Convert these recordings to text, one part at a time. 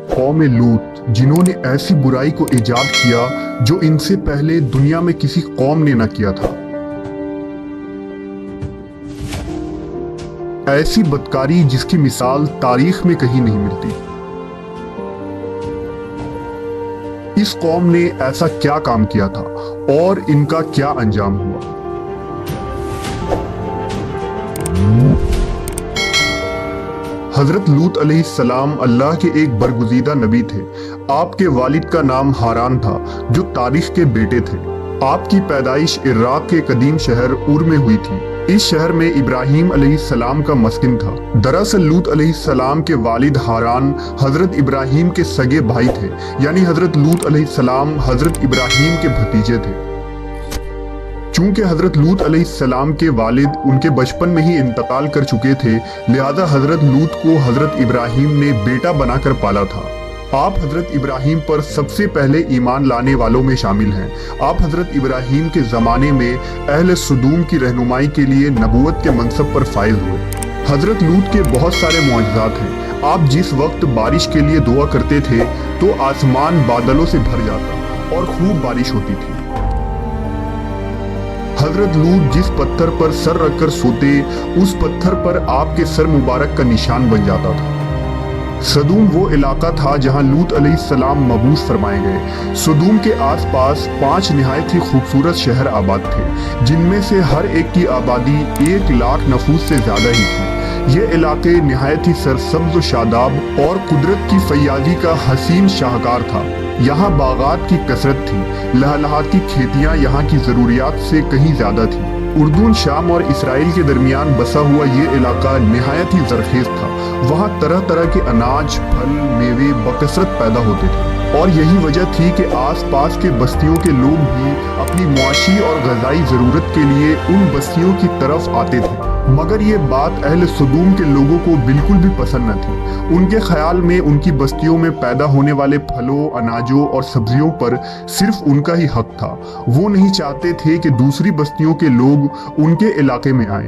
قوम लूत, जिन्होंने ऐसी बुराई को ईजाद किया जो इनसे पहले दुनिया में किसी कौम ने न किया था। ऐसी बदकारी जिसकी मिसाल तारीख में कहीं नहीं मिलती। इस कौम ने ऐसा क्या काम किया था और इनका क्या अंजाम हुआ। हजरत लूत अलैहिस्सलाम अल्लाह के एक बरगुज़ीदा नबी थे। आपके वालिद का नाम हारान था जो तारिख के बेटे थे। आपकी पैदाइश इराक के कदीम शहर उर में हुई थी। इस शहर में इब्राहीम अलैहिस्सलाम का मस्किन था। दरअसल लूत अलैहिस्सलाम के वालिद हारान हजरत इब्राहीम के सगे भाई थे, यानी हजरत लूत अलैहिस्सलाम हजरत इब्राहीम के भतीजे थे। चूंकि हजरत लूत अलैहिस्सलाम के वालिद उनके बचपन में ही इंतकाल कर चुके थे, लिहाजा हजरत लूत को हजरत इब्राहीम ने बेटा बनाकर पाला था। आप हजरत इब्राहीम पर सबसे पहले ईमान लाने वालों में शामिल हैं। आप हजरत इब्राहीम के ज़माने में अहले सुदूम की रहनुमाई के लिए नबूवत के मनसब पर फाइज हुए। हजरत लूत के बहुत सारे मुआजिज़ात हैं। आप जिस वक्त बारिश के लिए दुआ करते थे तो आसमान बादलों से भर जाता और खूब बारिश होती थी। हजरत लूत जिस पत्थर पर सर रखकर सोते, उस पत्थर पर आपके सर मुबारक का निशान बन जाता था। सदूम वो इलाका था जहां लूत अलैहिस्सलाम मबूस फरमाए गए। सदूम के आसपास 5 निहायत ही खूबसूरत शहर आबाद थे, जिनमें से हर एक की आबादी 1 लाख नफूस से ज्यादा ही थी। ये इलाके निहायत ही सरसब्ज शादाब और कुदरत की फैयाजी का हसीन शाहकार था। यहाँ बागात की कसरत थी। लहलहाती खेतियाँ यहाँ की ज़रूरियात से कहीं ज़्यादा थी। उर्दून, शाम और इसराइल के दरमियान बसा हुआ ये इलाका निहायत ही ज़रखेज़ था। वहाँ तरह तरह के अनाज, फल, मेवे बकसरत पैदा होते थे और यही वजह थी कि आसपास के बस्तियों के लोग भी अपनी मुआशी और ग़िज़ाई ज़रूरत के लिए उन बस्तियों की तरफ आते थे। मगर ये बात अहले सदूम के लोगों को बिल्कुल भी पसंद न थी। उनके ख्याल में उनकी बस्तियों में पैदा होने वाले फलों, अनाजों और सब्जियों पर सिर्फ उनका ही हक था। वो नहीं चाहते थे कि दूसरी बस्तियों के लोग उनके इलाके में आए।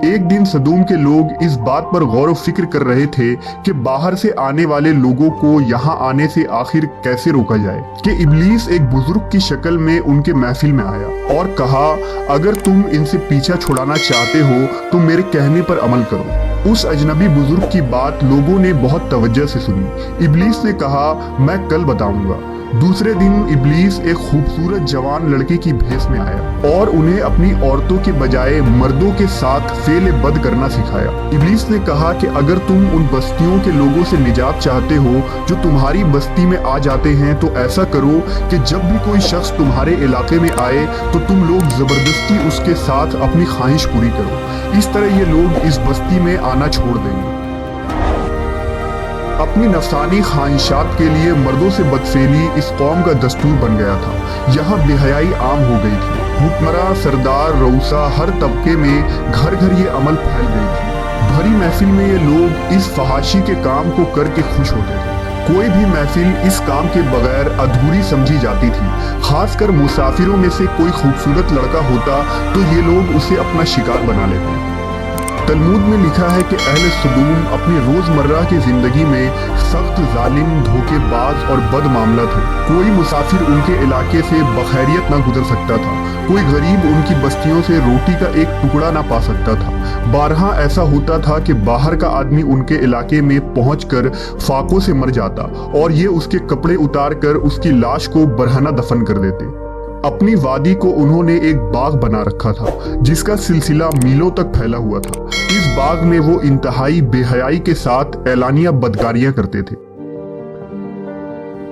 एक दिन सदूम के लोग इस बात पर गौर व फिक्र कर रहे थे कि बाहर से आने वाले लोगों को यहाँ आने से आखिर कैसे रोका जाए कि इब्लीस एक बुजुर्ग की शक्ल में उनके महफिल में आया और कहा, अगर तुम इनसे पीछा छुड़ाना चाहते हो तो मेरे कहने पर अमल करो। उस अजनबी बुजुर्ग की बात लोगों ने बहुत तवज्जो से सुनी। इब्लीस ने कहा, मैं कल बताऊंगा। दूसरे दिन इब्लीस एक खूबसूरत जवान लड़के की भेस में आया और उन्हें अपनी औरतों के बजाय मर्दों के साथ फेल बद करना सिखाया। इब्लीस ने कहा कि अगर तुम उन बस्तियों के लोगों से निजात चाहते हो जो तुम्हारी बस्ती में आ जाते हैं तो ऐसा करो कि जब भी कोई शख्स तुम्हारे इलाके में आए तो तुम लोग जबरदस्ती उसके साथ अपनी ख्वाहिश पूरी करो। इस तरह ये लोग इस बस्ती में आना छोड़ देंगे। अपनी नफसानी ख्वाहिशात के लिए मर्दों से बदफेली इस कौम का दस्तूर बन गया था। यहाँ बेहयाई आम हो गई थी। हुक्मरां, सरदार, रऊसा, हर तबके में घर घर ये अमल फैल गई थी। भरी महफिल में ये लोग इस फहाशी के काम को करके खुश होते थे। कोई भी महफिल इस काम के बगैर अधूरी समझी जाती थी। खासकर मुसाफिरों में से कोई खूबसूरत लड़का होता तो ये लोग उसे अपना शिकार बना लेते। तलमूद में लिखा है कि अहले सदूम अपनी रोजमर्रा की जिंदगी में सख्त, जालिम, धोखेबाज और बद मामला थे। कोई मुसाफिर उनके इलाके से बखैरियत ना गुजर सकता था। कोई गरीब उनकी बस्तियों से रोटी का एक टुकड़ा ना पा सकता था। बारहा ऐसा होता था कि बाहर का आदमी उनके इलाके में पहुंचकर फाकों से मर जाता और ये उसके कपड़े उतार कर उसकी लाश को बरहना दफन कर देते। अपनी वादी को उन्होंने एक बाग बना रखा था जिसका सिलसिला मीलों तक फैला हुआ था। इस बाग में वो इंतहाई बेहयाई के साथ एलानिया बदकारियां करते थे।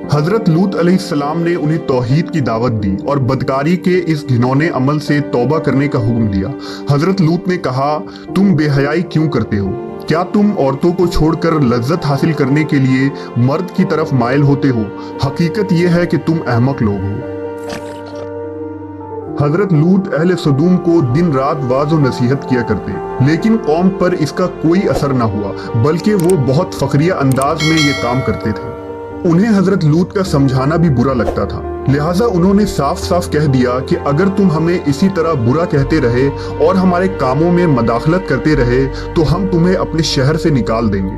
हजरत लूत अलैहिस्सलाम ने उन्हें तौहीद की दावत दी और बदकारी के इस घिनौने अमल से तौबा करने का हुक्म दिया। हजरत लूत ने कहा, तुम बेहयाई क्यों करते हो? क्या तुम औरतों को छोड़कर लज्जत हासिल करने के लिए मर्द की तरफ माइल होते हो? हकीकत यह है कि तुम अहमक लोग हो। हजरत लूत अहले सदूम को दिन रात वाज़ व नसीहत किया करते, लेकिन कौम पर इसका कोई असर न हुआ, बल्कि वो बहुत फखरिया अंदाज में ये काम करते थे। उन्हें हजरत लूत का समझाना भी बुरा लगता था, लिहाजा उन्होंने साफ साफ कह दिया कि अगर तुम हमें इसी तरह बुरा कहते रहे और हमारे कामों में मदाखलत करते रहे तो हम तुम्हें अपने शहर से निकाल देंगे।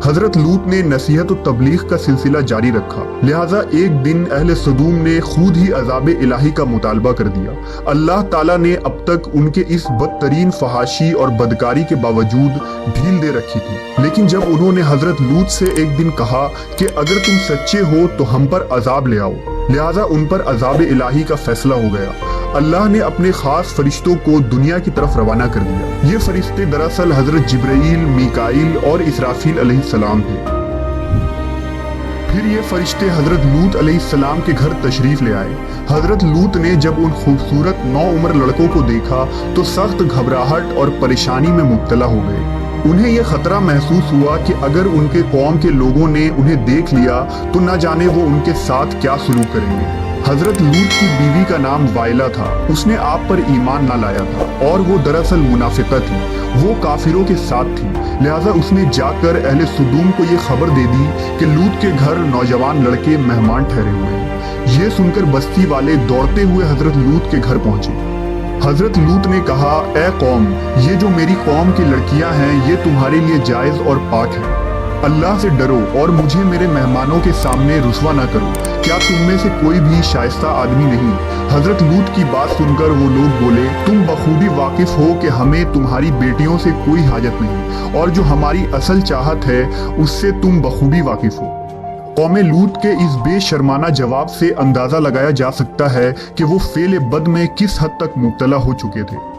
हजरत लूत ने नसीहत और तबलीग का सिलसिला जारी रखा, लिहाजा एक दिन अहले सदूम ने खुद ही अजाब इलाही का मुतालबा कर दिया। अल्लाह ताला ने अब तक उनके इस बदतरीन फहाशी और बदकारी के बावजूद ढील दे रखी थी, लेकिन जब उन्होंने हजरत लूत से एक दिन कहा कि अगर तुम सच्चे हो तो हम पर अजाब ले आओ, लिहाजा उन पर अजाब इलाही का फैसला हो गया। अल्लाह ने अपने खास फरिश्तों को दुनिया की तरफ रवाना कर दिया। ये फरिश्ते दरअसल हजरत जिब्राईल, मीकाईल और इसराफील अलैहिस्सलाम थे। फिर ये फरिश्ते हजरत लूत अलैहिस्सलाम के घर तशरीफ ले आए। हजरत लूत ने जब उन खूबसूरत नौउम्र लड़कों को देखा तो सख्त घबराहट और परेशानी में मुब्तला हो गए। उन्हें यह खतरा महसूस हुआ कि अगर उनके कौम के लोगों ने उन्हें देख लिया तो न जाने वो उनके साथ क्या सलूक करेंगे। हजरत लूत की बीवी का नाम वाइला था। उसने आप पर ईमान ना लाया था और वो दरअसल मुनाफिका थी, वो काफिरों के साथ थी। लिहाजा उसने जाकर अहले सदूम को ये खबर दे दी कि लूत के घर नौजवान लड़के मेहमान ठहरे हुए हैं। ये सुनकर बस्ती वाले दौड़ते हुए हजरत लूत के घर पहुंचे। हजरत लूत ने कहा, ए कौम, ये जो मेरी कौम की लड़कियां हैं ये तुम्हारे लिए जायज और पाक है। अल्लाह से डरो और मुझे मेरे मेहमानों के सामने रुसवा ना करो। क्या तुम में से कोई भी शाइस्ता आदमी नहीं? हजरत लूत की बात सुनकर वो लोग बोले, तुम बखूबी वाकिफ हो कि हमें तुम्हारी बेटियों से कोई हाजत नहीं और जो हमारी असल चाहत है उससे तुम बखूबी वाकिफ हो। कौम लूत के इस बेशर्माना जवाब से अंदाजा लगाया जा सकता है कि वो फेल बद में किस हद तक मुब्तला हो चुके थे।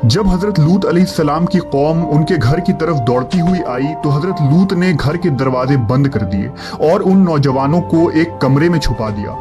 जब हजरत लूत अलैहिस्सलाम की कौम उनके घर की तरफ दौड़ती हुई आई तो हजरत लूत ने घर के दरवाजे बंद कर दिए और उन नौजवानों को एक कमरे में छुपा दिया।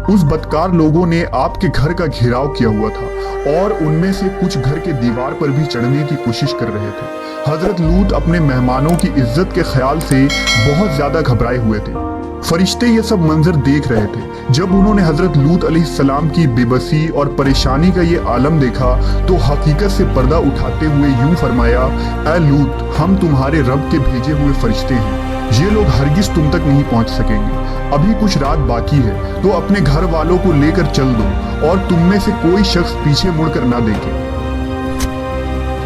उस बदकार लोगों ने आपके घर का घेराव किया हुआ था और उनमें से कुछ घर के दीवार पर भी चढ़ने की कोशिश कर रहे थे। हजरत लूत अपने मेहमानों की इज्जत के ख्याल से बहुत ज्यादा घबराए हुए थे। फरिश्ते ये सब मंजर देख रहे थे। जब उन्होंने हजरत लूत अलैहिस्सलाम की बेबसी और परेशानी का ये आलम देखा तो हकीकत से पर्दा उठाते हुए यूं फरमाया, ए लूत, हम तुम्हारे रब के भेजे हुए फरिश्ते हैं। ये लोग हरगिज तुम तक नहीं पहुंच सकेंगे। अभी कुछ रात बाकी है तो अपने घर वालों को लेकर चल दो और तुम में से कोई शख्स पीछे मुड़कर ना देखे।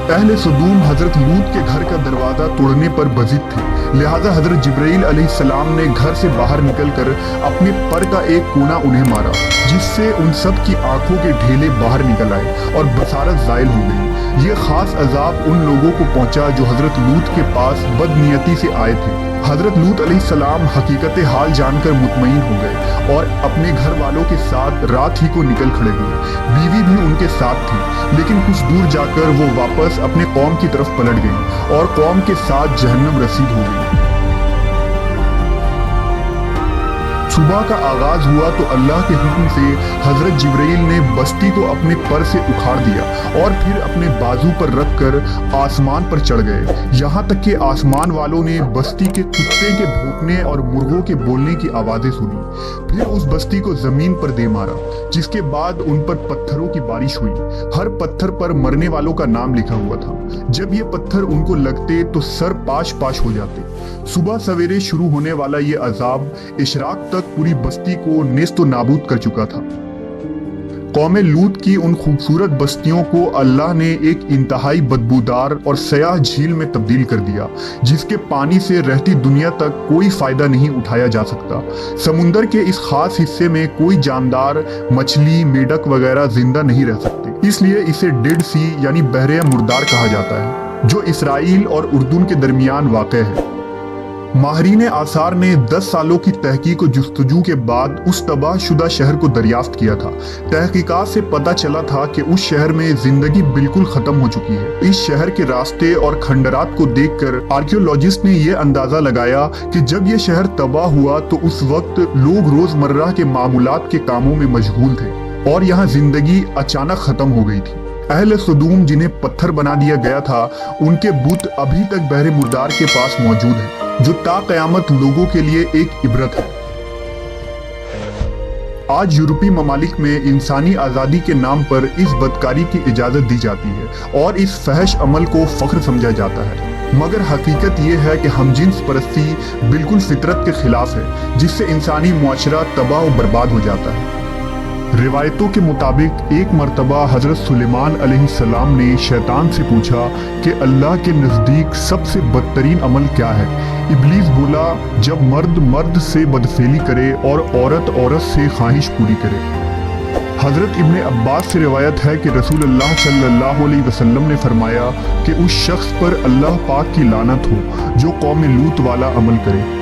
अहले सदूम हजरत लूत के घर का दरवाजा तोड़ने पर बजिद थे, लिहाजा हजरत जिब्राईल अलैहिस्सलाम ने घर से बाहर निकलकर अपने पर का एक कोना उन्हें मारा, जिससे उन सब की आंखों के ढेले बाहर निकल आए और बसारत जायल हो गई। ये खास अजाब उन लोगों को पहुंचा जो हजरत लूत के पास बदनियती से आए थे। हजरत लूत अलैहिस्सलाम हकीकत हाल जानकर मुतमईन हो गए और अपने घर वालों के साथ रात ही को निकल खड़े हुए। बीवी भी उनके साथ थी, लेकिन कुछ दूर जाकर वो वापस अपने कौम की तरफ पलट गई और कौम के साथ जहन्नम रसीद हो गई। सुबह का आगाज हुआ तो अल्लाह के हुक्म से हजरत जिब्राईल ने बस्ती को अपने पर से उखाड़ दिया और फिर अपने बाजू पर रखकर आसमान पर चढ़ गए। यहाँ तक कि आसमान वालों ने बस्ती के कुत्ते के भौंकने और मुर्गों के बोलने की आवाजें सुनी। फिर उस बस्ती को जमीन पर दे मारा, जिसके बाद उन पर पत्थरों की बारिश हुई। हर पत्थर पर मरने वालों का नाम लिखा हुआ था। जब ये पत्थर उनको लगते तो सर पाश पाश हो जाते। सुबह सवेरे शुरू होने वाला ये अजाब इशराक तक पूरी बस्ती को नेस्तो नाबूद कर चुका था। कौम लूत की उन खूबसूरत बस्तियों को अल्लाह ने एक इंतहाई बदबूदार और सयाह झील में तब्दील कर दिया, जिसके पानी से रहती दुनिया तक कोई फायदा नहीं उठाया जा सकता। समुंदर के इस खास हिस्से में कोई जानदार, मछली, मेढक वगैरह जिंदा नहीं रह सकते, इसलिए इसे डेड सी यानी बहरे मुर्दार कहा जाता है, जो इसराइल और उर्दून के दरमियान वाक़ है। माहरीन आसार ने 10 सालों की तहकीक और जुस्तजू के बाद उस तबाहशुदा शहर को दरियाफ्त किया था। तहकीकात से पता चला था कि उस शहर में जिंदगी बिल्कुल खत्म हो चुकी है। इस शहर के रास्ते और खंडरात को देखकर आर्कियोलॉजिस्ट ने यह अंदाजा लगाया कि जब यह शहर तबाह हुआ तो उस वक्त लोग रोजमर्रा के मामूलात के कामों में मशगूल थे और यहाँ जिंदगी अचानक खत्म हो गई थी। अहले सदूम जिन्हें पत्थर बना दिया गया था, उनके बुत अभी तक बहरे मुर्दार के पास मौजूद हैं, जो ता क़यामत लोगों के लिए एक इबरत है। आज यूरोपीय ममालिक में इंसानी आज़ादी के नाम पर इस बदकारी की इजाज़त दी जाती है और इस फहश अमल को फ़ख्र समझा जाता है, मगर हकीकत ये है कि हमजिन्स परस्ती बिल्कुल फितरत के खिलाफ है, जिससे इंसानी मुआशरा तबाह और बर्बाद हो जाता है। रिवायतों के मुताबिक एक मर्तबा हजरत सुलेमान अलैहिस्सलाम ने शैतान से पूछा कि अल्लाह के नज़दीक सबसे बदतरीन अमल क्या है। इब्लीस बोला, जब मर्द मर्द से बदफेली करे और औरत औरत से ख्वाहिश पूरी करे। हजरत इब्ने अब्बास से रिवायत है कि रसूलुल्लाह सल्लल्लाहु अलैहि वसल्लम ने फरमाया कि उस शख्स पर अल्लाह पाक की लानत हो जो कौम लूत वाला अमल करे।